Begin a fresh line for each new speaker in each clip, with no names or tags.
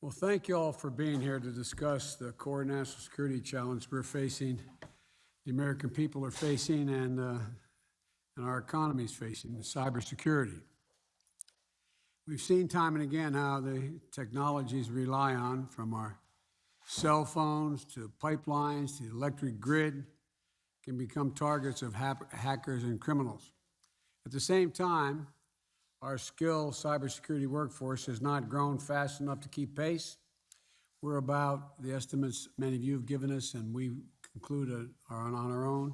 Well, thank you all for being here to discuss the core national security challenge we're facing, the American people are facing, and our economy is facing, the cybersecurity. We've seen time and again how the technologies we rely on, from our cell phones to pipelines to the electric grid, can become targets of hackers and criminals. At the same time, our skilled cybersecurity workforce has not grown fast enough to keep pace. We're about, the estimates many of you have given us, and we conclude are on our own,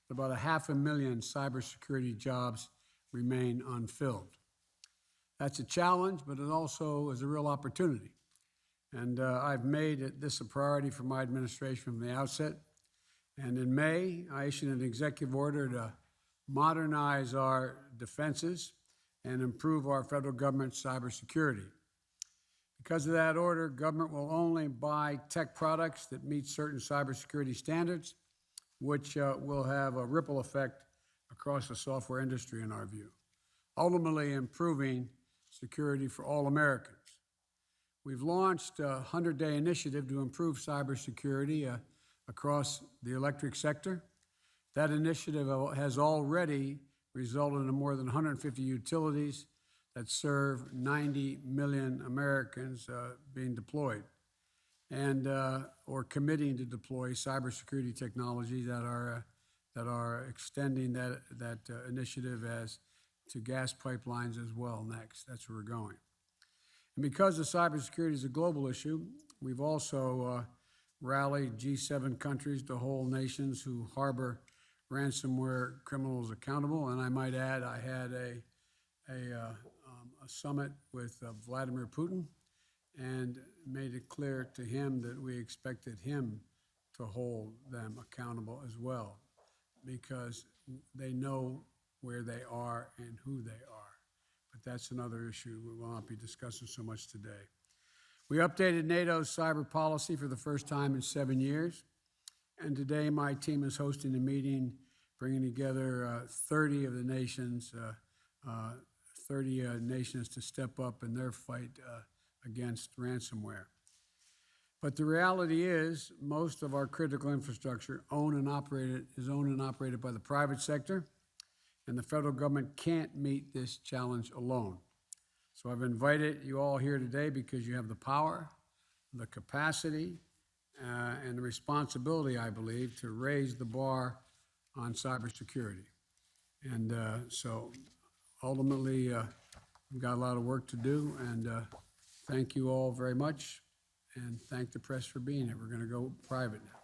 about 500,000 cybersecurity jobs remain unfilled. That's a challenge, but it also is a real opportunity. And I've made this a priority for my administration from the outset. And in May, I issued an executive order to modernize our defenses and improve our federal government's cybersecurity. Because of that order, government will only buy tech products that meet certain cybersecurity standards, which will have a ripple effect across the software industry, in our view, ultimately improving security for all Americans. We've launched a 100-day initiative to improve cybersecurity across the electric sector. That initiative has already resulted in more than 150 utilities that serve 90 million Americans being deployed and or committing to deploy cybersecurity technology that are extending that initiative as to gas pipelines as well next. That's where we're going. And because the cybersecurity is a global issue, we've also rallied G7 countries to hold nations who harbor ransomware criminals accountable. And I might add, I had a summit with Vladimir Putin and made it clear to him that we expected him to hold them accountable as well, because they know where they are and who they are. But that's another issue we will not be discussing so much today. We updated NATO's cyber policy for the first time in 7 years. And today my team is hosting a meeting bringing together 30 of the nations, 30 nations to step up in their fight against ransomware. But the reality is most of our critical infrastructure is owned and operated by the private sector, and the federal government can't meet this challenge alone. So I've invited you all here today because you have the power, the capacity, and the responsibility, I believe, to raise the bar on cybersecurity. And so ultimately, we've got a lot of work to do, and thank you all very much, and thank the press for being here. We're going to go private now.